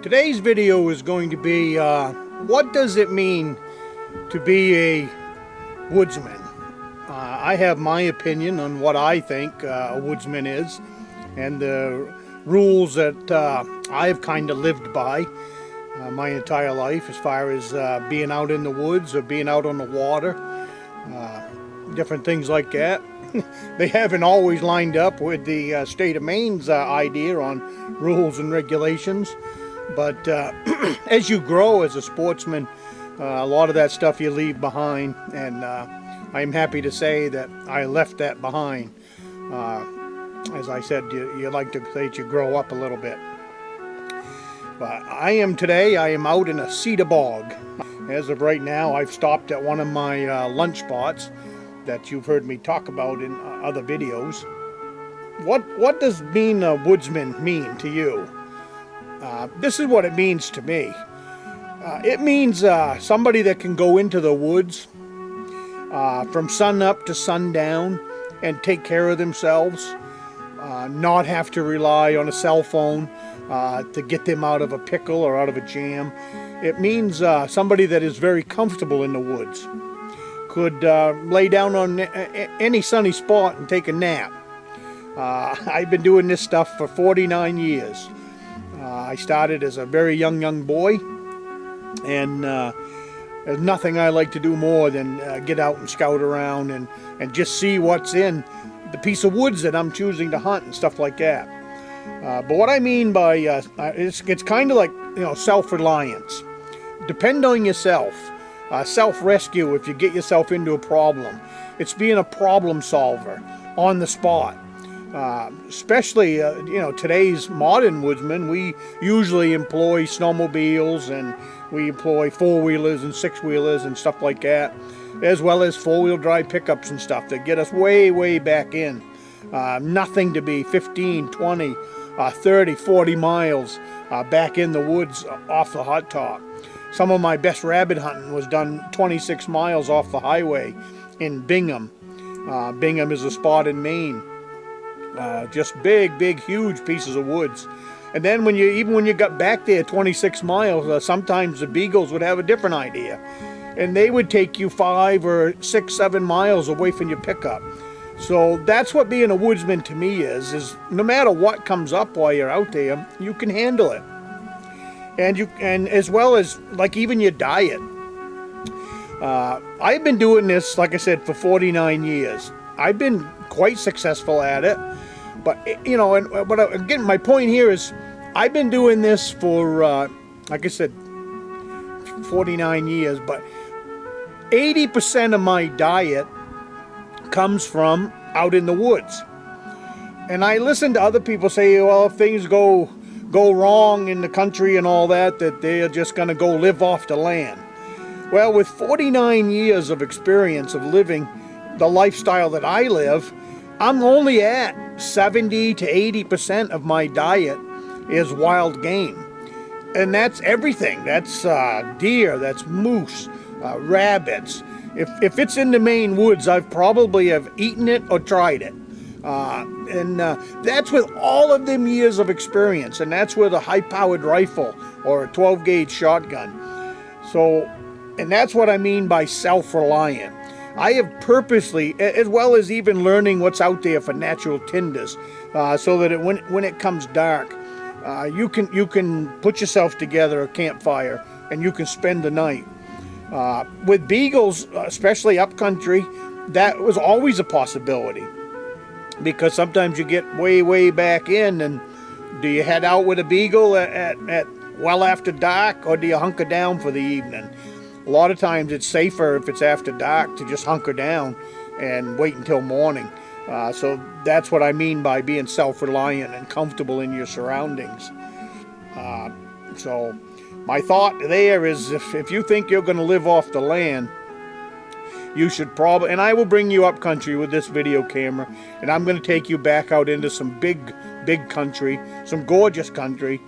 Today's video is going to be what does it mean to be a woodsman? I have my opinion on what I think a woodsman is and the rules that I've kind of lived by my entire life as far as being out in the woods or being out on the water, different things like that. They haven't always lined up with the state of Maine's idea on rules and regulations. But as you grow as a sportsman, a lot of that stuff you leave behind, and I'm happy to say that I left that behind. As I said, you like to say that you grow up a little bit. But I am out in a cedar bog. As of right now, I've stopped at one of my lunch spots that you've heard me talk about in other videos. What does being a woodsman mean to you? This is what it means to me. It means somebody that can go into the woods from sun up to sundown and take care of themselves, not have to rely on a cell phone to get them out of a pickle or out of a jam. It means somebody that is very comfortable in the woods, could lay down on any sunny spot and take a nap. I've been doing this stuff for 49 years. I started as a very young boy, and there's nothing I like to do more than get out and scout around and just see what's in the piece of woods that I'm choosing to hunt and stuff like that. But what I mean by it's kind of like, self-reliance. Depend on yourself. Self-rescue if you get yourself into a problem. It's being a problem solver on the spot. Especially, today's modern woodsmen, we usually employ snowmobiles and we employ four-wheelers and six-wheelers and stuff like that, as well as four-wheel drive pickups and stuff that get us way back in. Nothing to be 15, 20, 30, 40 miles back in the woods off the hot top. Some of my best rabbit hunting was done 26 miles off the highway in Bingham. Bingham is a spot in Maine. Just big, huge pieces of woods. And then when you got back there 26 miles, sometimes the beagles would have a different idea. And they would take you 5 or 6, 7 miles away from your pickup. So that's what being a woodsman to me is no matter what comes up while you're out there, you can handle it. And as well as like even your diet. I've been doing this, like I said, for 49 years. I've been quite successful at it. But, again, my point here is I've been doing this for, like I said, 49 years. But 80% of my diet comes from out in the woods. And I listen to other people say, well, if things go wrong in the country and all that they're just going to go live off the land. Well, with 49 years of experience of living the lifestyle that I live, I'm only at 70 to 80% of my diet is wild game. And that's everything. That's deer, that's moose, rabbits. If it's in the Maine woods, I've probably have eaten it or tried it. And that's with all of them years of experience, and that's with a high-powered rifle or a 12-gauge shotgun. So, and that's what I mean by self-reliant. I have purposely, as well as even learning what's out there for natural tinders, so that when it comes dark, you can put yourself together a campfire and you can spend the night. With beagles, especially upcountry, that was always a possibility. Because sometimes you get way back in, and do you head out with a beagle at well after dark, or do you hunker down for the evening? A lot of times it's safer if it's after dark to just hunker down and wait until morning. So that's what I mean by being self-reliant and comfortable in your surroundings. So my thought there is if you think you're going to live off the land, you should probably, and I will bring you up country with this video camera, and I'm going to take you back out into some big country, some gorgeous country,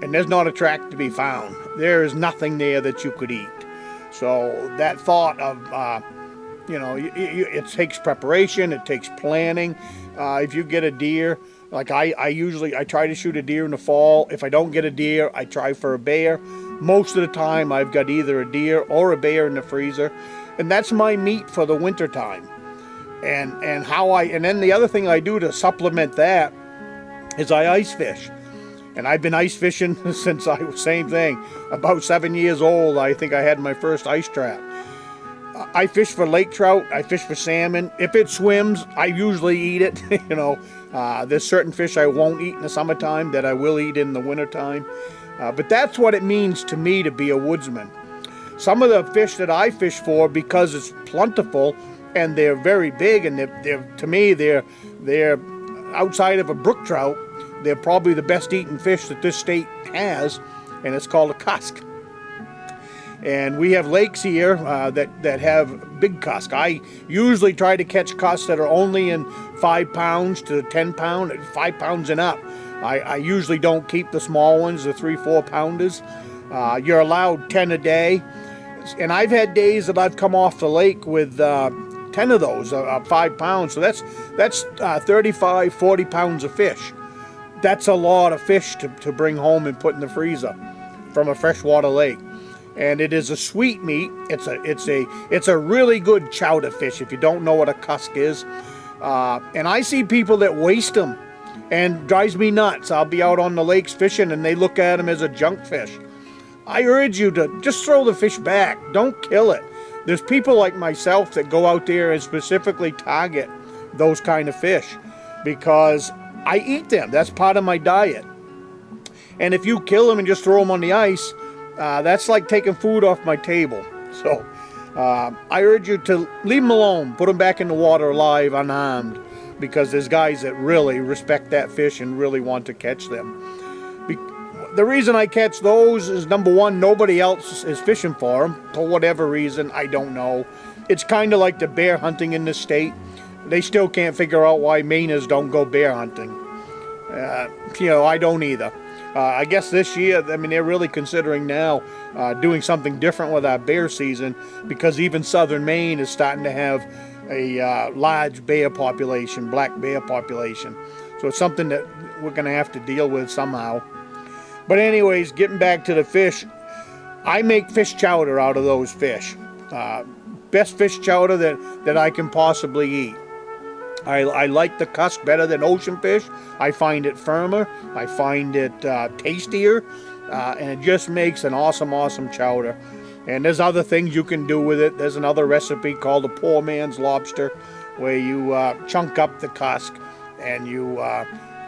and there's not a track to be found. There is nothing there that you could eat. So that thought of, it takes preparation, it takes planning. If you get a deer, Like I try to shoot a deer in the fall. If I don't get a deer, I try for a bear. Most of the time I've got either a deer or a bear in the freezer. And that's my meat for the winter time. And then the other thing I do to supplement that is I ice fish. And I've been ice fishing since I was, same thing, about 7 years old. I think I had my first ice trap. I fish for lake trout. I fish for salmon. If it swims, I usually eat it. There's certain fish I won't eat in the summertime that I will eat in the wintertime. But that's what it means to me to be a woodsman. Some of the fish that I fish for, because it's plentiful and they're very big, and they're outside of a brook trout, they're probably the best eating fish that this state has, and it's called a cusk. And we have lakes here that have big cusk. I usually try to catch cusks that are only in 5 pounds to 10 pound, 5 pounds and up. I usually don't keep the small ones, the 3-4 pounders. You're allowed 10 a day. And I've had days that I've come off the lake with 10 of those, 5 pounds. So that's 35, 40 pounds of fish. That's a lot of fish to bring home and put in the freezer from a freshwater lake. And it is a sweet meat. It's a really good chowder fish if you don't know what a cusk is. And I see people that waste them, and drives me nuts. I'll be out on the lakes fishing and they look at them as a junk fish. I urge you to just throw the fish back. Don't kill it. There's people like myself that go out there and specifically target those kind of fish because I eat them. That's part of my diet. And if you kill them and just throw them on the ice, that's like taking food off my table. So I urge you to leave them alone. Put them back in the water alive, unharmed, because there's guys that really respect that fish and really want to catch them. The reason I catch those is, number one, nobody else is fishing for them for whatever reason. I don't know. It's kind of like the bear hunting in this state. They still can't figure out why Mainers don't go bear hunting. I don't either. I guess this year, they're really considering now doing something different with our bear season, because even southern Maine is starting to have a large bear population, black bear population. So it's something that we're going to have to deal with somehow. But anyways, getting back to the fish, I make fish chowder out of those fish. Best fish chowder that I can possibly eat. I like the cusk better than ocean fish. I find it firmer. I find it tastier. And it just makes an awesome chowder. And there's other things you can do with it. There's another recipe called a poor man's lobster, where you chunk up the cusk and you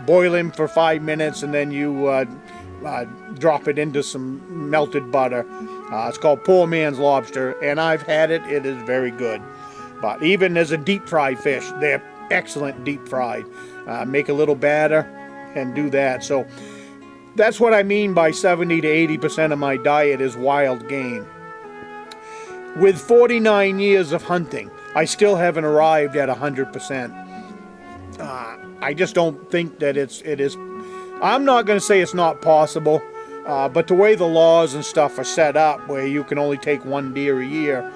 boil him for 5 minutes, and then you drop it into some melted butter. It's called poor man's lobster, and I've had it. It is very good. But even as a deep fried fish, they're excellent deep fried. Make a little batter and do that. So that's what I mean by 70 to 80% of my diet is wild game. With 49 years of hunting, I still haven't arrived at 100%. I just don't think that it is. I'm not going to say it's not possible, but the way the laws and stuff are set up, where you can only take 1 deer a year,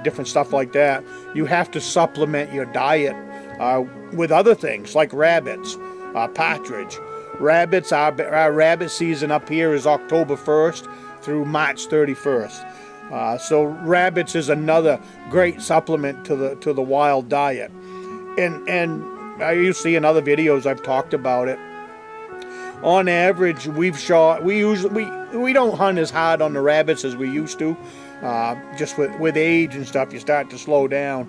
different stuff like that, you have to supplement your diet with other things like rabbits, partridge. Rabbits, our rabbit season up here is October 1st through March 31st. So rabbits is another great supplement to the wild diet. And you see in other videos I've talked about it. On average, we don't hunt as hard on the rabbits as we used to. Just with age and stuff, you start to slow down.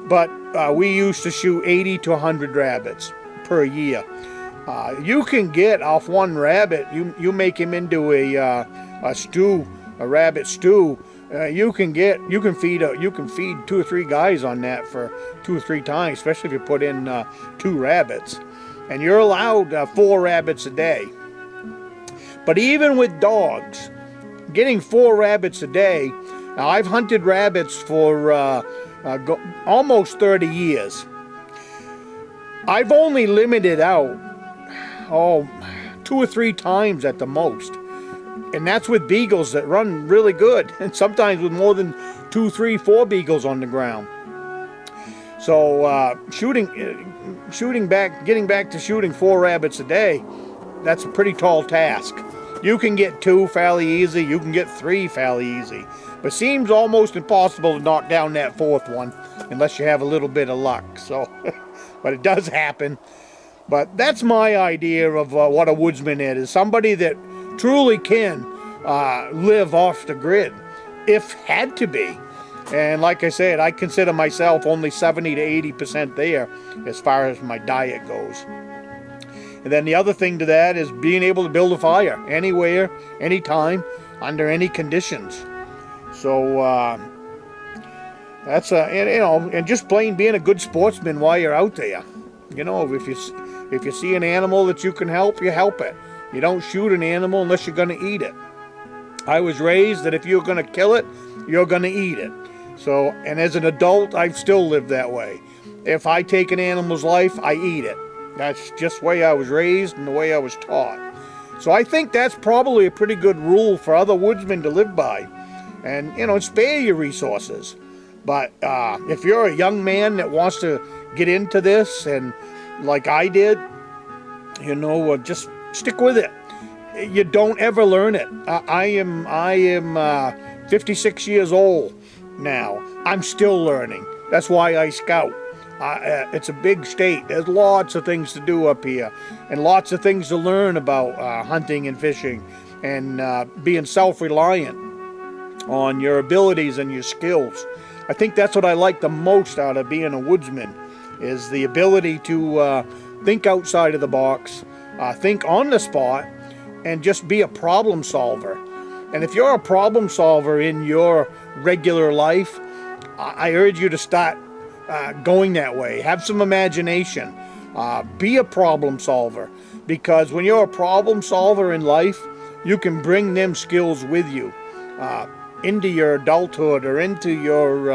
But we used to shoot 80 to 100 rabbits per year. You can get off one rabbit. You make him into a stew, a rabbit stew. You can feed 2 or 3 guys on that for 2 or 3 times, especially if you put in 2 rabbits. And you're allowed 4 rabbits a day. But even with dogs, getting 4 rabbits a day. Now I've hunted rabbits for almost 30 years. I've only limited out 2 or 3 times at the most. And that's with beagles that run really good, and sometimes with more than 2, 3, 4 beagles on the ground. So getting back to shooting 4 rabbits a day, that's a pretty tall task. You can get 2 fairly easy, you can get 3 fairly easy, but seems almost impossible to knock down that 4th one unless you have a little bit of luck. So, but it does happen. But that's my idea of what a woodsman is somebody that truly can live off the grid, if had to be. And like I said, I consider myself only 70 to 80% there as far as my diet goes. And then the other thing to that is being able to build a fire anywhere, anytime, under any conditions. So that's and just plain being a good sportsman while you're out there. You know, if you see an animal that you can help, you help it. You don't shoot an animal unless you're going to eat it. I was raised that if you're going to kill it, you're going to eat it. So, and as an adult, I've still lived that way. If I take an animal's life, I eat it. That's just the way I was raised and the way I was taught. So I think that's probably a pretty good rule for other woodsmen to live by. And, you know, spare your resources. But if you're a young man that wants to get into this, and like I did, you know, just stick with it. You don't ever learn it. I am 56 years old now. I'm still learning. That's why I scout. It's a big state. There's lots of things to do up here, and lots of things to learn about hunting and fishing, and being self-reliant on your abilities and your skills. I think that's what I like the most out of being a woodsman, is the ability to think outside of the box, think on the spot, and just be a problem solver. And if you're a problem solver in your regular life, I urge you to start going that way. Have some imagination. Be a problem solver, because when you're a problem solver in life, you can bring them skills with you into your adulthood or into your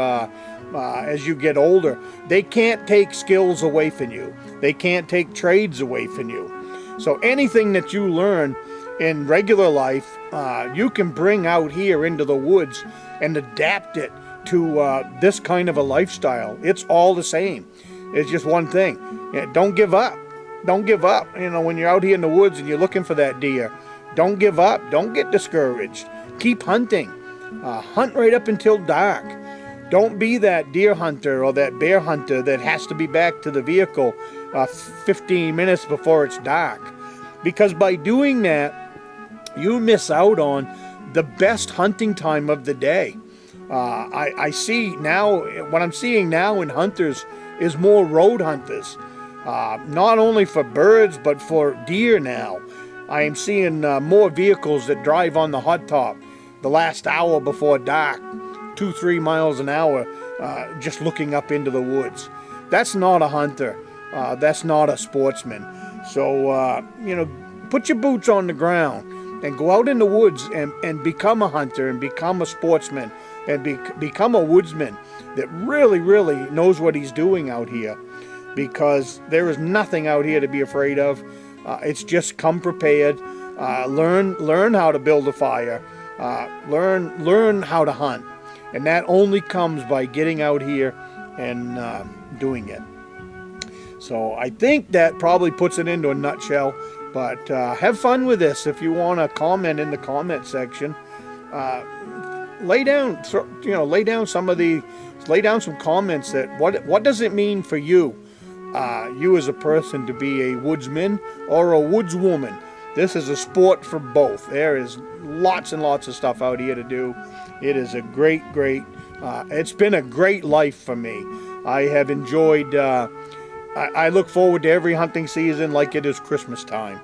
as you get older. They can't take skills away from you. They can't take trades away from you. So anything that you learn in regular life, you can bring out here into the woods and adapt it to this kind of a lifestyle. It's all the same. It's just one thing. Don't give up. Don't give up. You know, when you're out here in the woods and you're looking for that deer, don't give up. Don't get discouraged. Keep hunting. Hunt right up until dark. Don't be that deer hunter or that bear hunter that has to be back to the vehicle 15 minutes before it's dark. Because by doing that, you miss out on the best hunting time of the day. I see now, what I'm seeing now in hunters is more road hunters. Not only for birds, but for deer now. I am seeing more vehicles that drive on the hot top the last hour before dark, 2-3 miles an hour, just looking up into the woods. That's not a hunter. That's not a sportsman. So, you know, put your boots on the ground and go out in the woods and become a hunter and become a sportsman and become a woodsman that really, really knows what he's doing out here, because there is nothing out here to be afraid of. It's just come prepared. Learn how to build a fire. Learn how to hunt. And that only comes by getting out here and doing it. So I think that probably puts it into a nutshell. But have fun with this. If you want to comment in the comment section, lay down some comments that what does it mean for you, you as a person, to be a woodsman or a woodswoman? This is a sport for both. There is lots and lots of stuff out here to do. It is a great, it's been a great life for me. I have enjoyed, I look forward to every hunting season like it is Christmas time.